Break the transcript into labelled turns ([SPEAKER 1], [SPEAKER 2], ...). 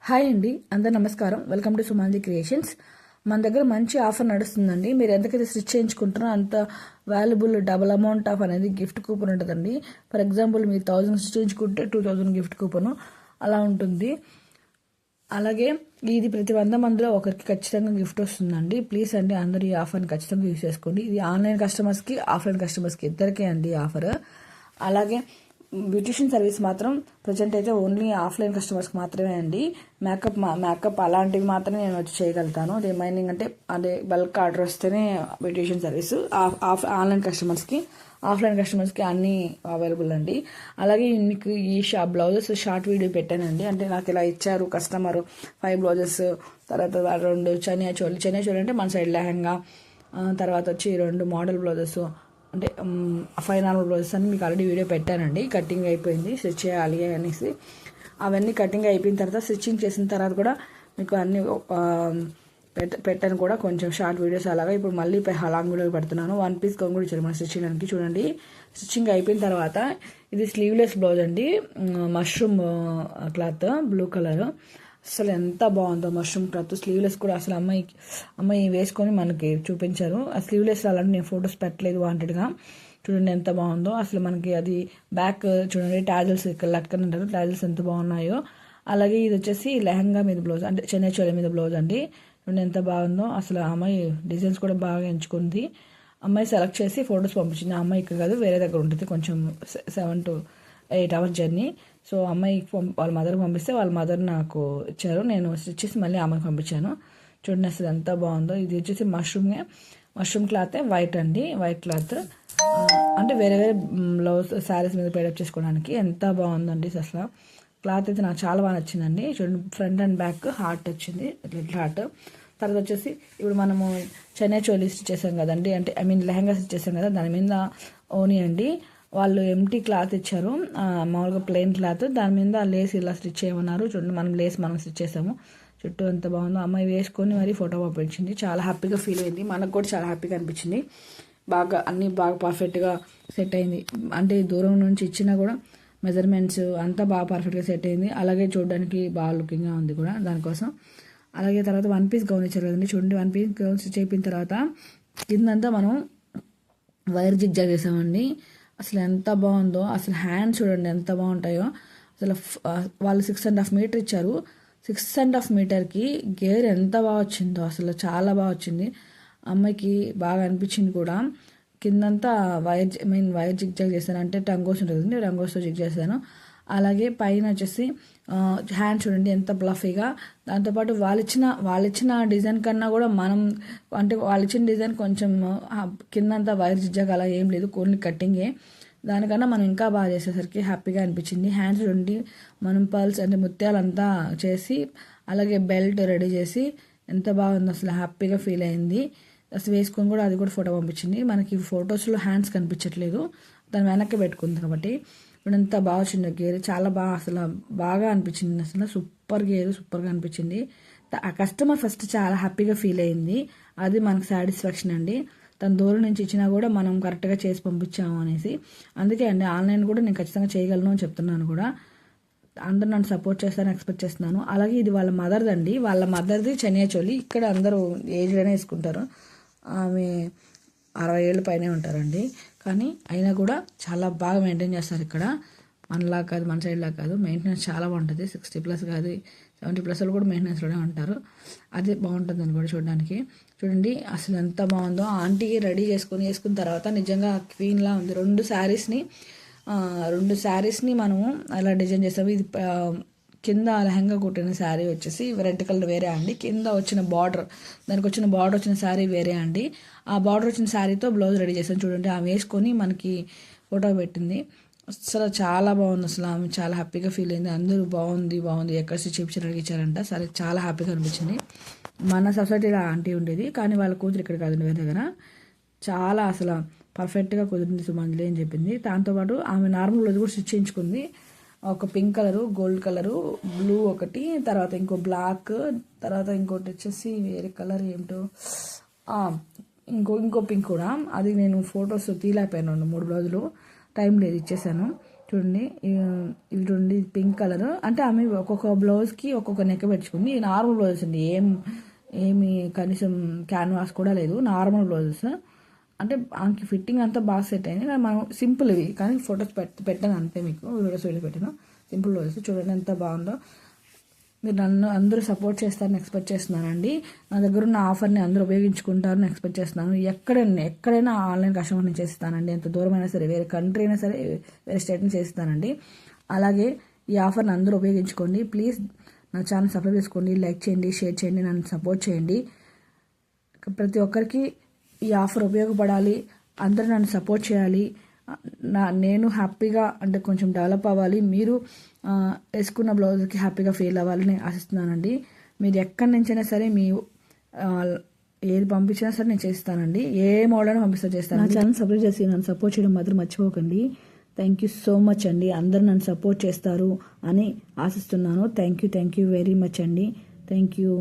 [SPEAKER 1] Hi అండి, అందరు నమస్కారం. Welcome to Sumanji creations. మన దగ్గర మంచి ఆఫర్ నడుస్తుందండి. మీరు ఎంతకైతే స్టిచ్ చేయించుకుంటారో అంత వాల్యుబుల్ డబుల్ అమౌంట్ ఆఫ్ అనేది గిఫ్ట్ కూపన్ ఉంటుందండి. ఫర్ ఎగ్జాంపుల్ మీరు 1000 స్టిచ్ చేయించుకుంటే 2000 గిఫ్ట్ కూపన్ అలా ఉంటుంది. అలాగే ఇది ప్రతి 100 మందిలో ఒకరికి ఖచ్చితంగా గిఫ్ట్ వస్తుందండి. ప్లీజ్ అండి, అందరూ ఈ ఆఫర్ని ఖచ్చితంగా యూజ్ చేసుకోండి. ఇది ఆన్లైన్ కస్టమర్స్కి, ఆఫ్లైన్ కస్టమర్స్కి ఇద్దరికే అండి ఆఫర్. అలాగే బ్యూటిషియన్ సర్వీస్ మాత్రం ప్రజెంట్ అయితే ఓన్లీ ఆఫ్లైన్ కస్టమర్స్కి మాత్రమే అండి. మేకప్ అలాంటివి మాత్రమే నేను వచ్చి చేయగలుగుతాను. రిమైనింగ్ అంటే బల్క్ ఆర్డర్ వస్తేనే బ్యూటిషియన్ సర్వీస్. ఆన్లైన్ కస్టమర్స్కి, ఆఫ్లైన్ కస్టమర్స్కి అన్నీ అవైలబుల్ అండి. అలాగే మీకు ఈ బ్లౌజెస్ షార్ట్ వీడియో పెట్టానండి. అంటే నాకు ఇలా ఇచ్చారు కస్టమర్ 5 బ్లౌజెస్, తర్వాత 2 చనియా చోలి అంటే మన సైడ్ లెహంగా, తర్వాత వచ్చి 2 మోడల్ బ్లౌజెస్, అంటే 5 నార్మల్ బ్లౌజెస్ అని మీకు ఆల్రెడీ వీడియో పెట్టానండి. కటింగ్ అయిపోయింది, స్టిచ్ చేయాలి అనేసి. అవన్నీ కటింగ్ అయిపోయిన తర్వాత స్టిచ్చింగ్ చేసిన తర్వాత కూడా మీకు అన్ని పెట్టాను కూడా కొంచెం షార్ట్ వీడియోస్. అలాగా ఇప్పుడు మళ్ళీ లాంగ్ వీడియో పెడుతున్నాను. 1 పీస్ గౌన్ కూడా ఇచ్చారు మన స్టిచ్చింగ్కి. చూడండి, స్టిచ్చింగ్ అయిపోయిన తర్వాత ఇది స్లీవ్లెస్ బ్లౌజ్ అండి, మష్రూమ్ క్లాత్, బ్లూ కలర్. అసలు ఎంత బాగుందో మష్రూమ్ క్లాత్. స్లీవ్లెస్ కూడా అసలు అమ్మాయి వేసుకొని మనకి చూపించారు. ఆ స్లీవ్లెస్ అలాంటి నేను ఫొటోస్ పెట్టలేదు వాంటెడ్గా. చూడండి ఎంత బాగుందో అసలు. మనకి అది బ్యాక్ చూడండి, టాజిల్స్ ఇక్కడ లట్కన్ అంటారు, టాజిల్స్ ఎంత బాగున్నాయో. అలాగే ఇది వచ్చేసి లెహంగా మీద బ్లౌజ్, అంటే చెన్నై చోళ మీద బ్లౌజ్ అండి. చూడండి ఎంత బాగుందో అసలు. అమ్మాయి డిజైన్స్ కూడా బాగా ఎంచుకుంది. అమ్మాయి సెలెక్ట్ చేసి ఫొటోస్ పంపించింది. అమ్మాయి ఇక్కడ కాదు, వేరే దగ్గర ఉంటుంది, కొంచెం 7 to 8 hours జర్నీ. సో అమ్మాయికి వాళ్ళ మదర్కి పంపిస్తే వాళ్ళ మదర్ నాకు ఇచ్చారు. నేను స్టిచ్ చేసి మళ్ళీ అమ్మాయికి పంపించాను. చూడండి అసలు ఎంత బాగుందో. ఇది వచ్చేసి మష్రూమ్ క్లాత్, వైట్ అండి, వైట్ క్లాత్. అంటే వేరే వేరే బ్లౌజ్ శారీస్ మీద పేడప్ చేసుకోవడానికి ఎంత బాగుందండి అసలు. క్లాత్ అయితే నాకు చాలా బాగా నచ్చిందండి. చూడండి, ఫ్రంట్ అండ్ బ్యాక్ హార్ట్ వచ్చింది, లిటిల్ హార్ట్. తర్వాత వచ్చేసి ఇప్పుడు మనము చెన్నై చోలీ స్టిచ్ చేసాం కదండి, అంటే లెహంగా స్టిచ్ చేసాం కదా, దాని మీద ఓని అండి. వాళ్ళు ఎంటీ క్లాత్ ఇచ్చారు, మామూలుగా ప్లెయిన్ క్లాత్, దాని మీద లేస్ ఇలా స్టిచ్ చేయమన్నారు. చూడండి, మనం స్టిచ్ చేసాము. చుట్టూ ఎంత బాగుందో. అమ్మాయి వేసుకొని మరీ ఫోటో పంపించింది. చాలా హ్యాపీగా ఫీల్ అయింది. మనకు కూడా చాలా హ్యాపీగా అనిపించింది. అన్నీ బాగా పర్ఫెక్ట్గా సెట్ అయింది. అంటే దూరం నుంచి ఇచ్చినా కూడా మెజర్మెంట్స్ అంతా బాగా పర్ఫెక్ట్గా సెట్ అయింది. అలాగే చూడడానికి బాగా లుకింగ్గా ఉంది కూడా దానికోసం. అలాగే తర్వాత 1 పీస్ గౌన్ ఇచ్చారు కదండి. చూడండి, 1 పీస్ గౌన్ స్టిచ్ అయిపోయిన తర్వాత కిందంతా మనం వైర్ జిగ్జాగ్ చేసామండి. అసలు ఎంత బాగుందో అసలు. హ్యాండ్స్ చూడండి ఎంత బాగుంటాయో అసలు. వాళ్ళు 6.5 మీటర్ ఇచ్చారు. 6.5 మీటర్కి గేర్ ఎంత బాగా వచ్చిందో అసలు, చాలా బాగా వచ్చింది. అమ్మాయికి బాగా అనిపించింది కూడా. కిందంతా వైర్ జిగ్జాగ్ చేశాను, అంటే టంగోస్ ఉంటుంది, టంగోస్తో జిగ్ చేశాను. అలాగే పైన వచ్చేసి హ్యాండ్ చూడండి ఎంత బ్లఫీగా. దాంతోపాటు వాళ్ళిచ్చిన డిజైన్ కన్నా కూడా మనం, అంటే వాళ్ళిచ్చిన డిజైన్ కొంచెం కిందంతా వైర్ జిగ్జాగ్ అలా ఏం లేదు, ఓన్లీ కట్టింగే. దానికన్నా మనం ఇంకా బాగా చేసేసరికి హ్యాపీగా అనిపించింది. హ్యాండ్స్ చూడండి, మనం పర్ల్స్ అంటే ముత్యాలంతా చేసి, అలాగే బెల్ట్ రెడీ చేసి ఎంత బాగుంది అసలు. హ్యాపీగా ఫీల్ అయింది. అసలు వేసుకొని కూడా అది కూడా ఫోటో పంపించింది. మనకి ఫొటోస్లో హ్యాండ్స్ కనిపించట్లేదు, దాని వెనక్కి పెట్టుకుంది కాబట్టి. ఇప్పుడు ఎంత బాగా వచ్చింది గేర్, చాలా బాగా అసలు బాగా అనిపించింది. అసలు సూపర్ గేర్, సూపర్గా అనిపించింది. ఆ కస్టమర్ ఫస్ట్ చాలా హ్యాపీగా ఫీల్ అయింది. అది మనకు సాటిస్ఫాక్షన్ అండి. తను దూరం నుంచి ఇచ్చినా కూడా మనం కరెక్ట్గా చేసి పంపించాము అనేసి. అందుకే అండి, ఆన్లైన్ కూడా నేను ఖచ్చితంగా చేయగలను అని చెప్తున్నాను కూడా. అందరూ నన్ను సపోర్ట్ చేస్తారని ఎక్స్పెక్ట్ చేస్తున్నాను. అలాగే ఇది వాళ్ళ మదర్ది, వాళ్ళ మదర్ది చెన్నై చోలి. ఇక్కడ అందరూ ఏజ్లోనే వేసుకుంటారు. ఆమె 60 ఏళ్ళ పైనే ఉంటారండి. కానీ అయినా కూడా చాలా బాగా మెయింటైన్ చేస్తారు ఇక్కడ. మనలా కాదు, మన సైడ్లా కాదు, మెయింటెనెన్స్ చాలా బాగుంటుంది. 60+ కాదు, 70+ వాళ్ళు కూడా మెయింటెనెన్స్లోనే ఉంటారు. అది బాగుంటుందని కూడా చూడడానికి. చూడండి అసలు ఎంత బాగుందో. ఆంటీకి రెడీ వేసుకున్న తర్వాత నిజంగా క్వీన్లా ఉంది. 2 శారీస్ని మనము అలా డిజైన్ చేస్తాము. ఇది కింద లెహంగా కుట్టిన శారీ వచ్చేసి రెడ్ కలర్ వేరే అండి. కింద వచ్చిన దానికి వచ్చిన బార్డర్ వచ్చిన శారీ వేరే అండి. ఆ బార్డర్ వచ్చిన శారీతో బ్లౌజ్ రెడీ చేసాను. చూడండి, ఆమె వేసుకొని మనకి ఫోటో పెట్టింది. అసలు చాలా బాగుంది అసలు. ఆమె చాలా హ్యాపీగా ఫీల్ అయింది. అందరూ బాగుంది ఎక్కడ స్టిచ్ చేయించి అడిగించారంట. సరే, చాలా హ్యాపీగా అనిపించింది. మన సొసైటీలో ఆంటీ ఉండేది, కానీ వాళ్ళ కూతురు ఇక్కడ కాదండి, వేరే దగ్గర. చాలా అసలు పర్ఫెక్ట్గా కుదిరింది సుమంజలి అని చెప్పింది. దాంతోపాటు ఆమె నార్మల్ బ్లౌజ్ కూడా స్టిచ్ చేయించుకుంది. ఒక pink colour, gold colour, blue ఒకటి, తర్వాత ఇంకో బ్లాక్, తర్వాత ఇంకోటి వచ్చేసి వేరే కలర్ ఏమిటో, ఇంకో పింక్ కూడా. అది నేను ఫొటోస్ తీలేకపోయాను. 3 బ్లౌజులు టైం లేదు, ఇచ్చేసాను. చూడండి ఇది చూడండి పింక్ కలర్. అంటే ఆమె ఒక్కొక్క బ్లౌజ్కి ఒక్కొక్క నెక్ పెట్టుకుంది. నార్మల్ బ్లౌజెస్ అండి, ఏమి కనీసం క్యాన్వాస్ కూడా లేదు, నార్మల్ బ్లౌజెస్. అంటే ఆమెకి ఫిట్టింగ్ అంతా బాగా సెట్ అయింది. మనం సింపుల్ ఇవి కానీ ఫొటోస్ పెట్టాను అంతే, మీకు వీడియోస్ పెట్టాను. సింపుల్ బ్లౌజెస్ చూడండి ఎంత బాగుందో. మీరు నన్ను అందరూ సపోర్ట్ చేస్తారని ఎక్స్పెక్ట్ చేస్తున్నానండి. నా దగ్గర ఉన్న ఆఫర్ని అందరూ ఉపయోగించుకుంటారని ఎక్స్పెక్ట్ చేస్తున్నాను. ఎక్కడైనా ఆన్లైన్ కస్టమర్ నుంచి చేస్తానండి. ఎంత దూరమైనా సరే, వేరే కంట్రీ అయినా సరే, వేరే స్టేట్ నుంచి చేస్తానండి. అలాగే ఈ ఆఫర్ని అందరూ ఉపయోగించుకోండి. ప్లీజ్ నా ఛానల్ సబ్స్క్రైబ్ చేసుకోండి, లైక్ చేయండి, షేర్ చేయండి, నన్ను సపోర్ట్ చేయండి. ప్రతి ఒక్కరికి ఈ ఆఫర్ ఉపయోగపడాలి, అందరూ నన్ను సపోర్ట్ చేయాలి. నేను హ్యాపీగా అంటే కొంచెం డెవలప్ అవ్వాలి, మీరు వేసుకున్న బ్లౌజ్కి హ్యాపీగా ఫీల్ అవ్వాలని ఆశిస్తున్నానండి. మీరు ఎక్కడి నుంచైనా సరే మీ ఏది పంపించినా సరే నేను చేస్తానండి. ఏ మోడల్ చేస్తాను. నా ఛానల్ సబ్స్క్రైబ్ చేసి నన్ను సపోర్ట్ చేయడం మాత్రం మర్చిపోకండి. థ్యాంక్ యూ సో మచ్ అండి. అందరూ నన్ను సపోర్ట్ చేస్తారు అని ఆశిస్తున్నాను. థ్యాంక్ యూ వెరీ మచ్ అండి. Thank you.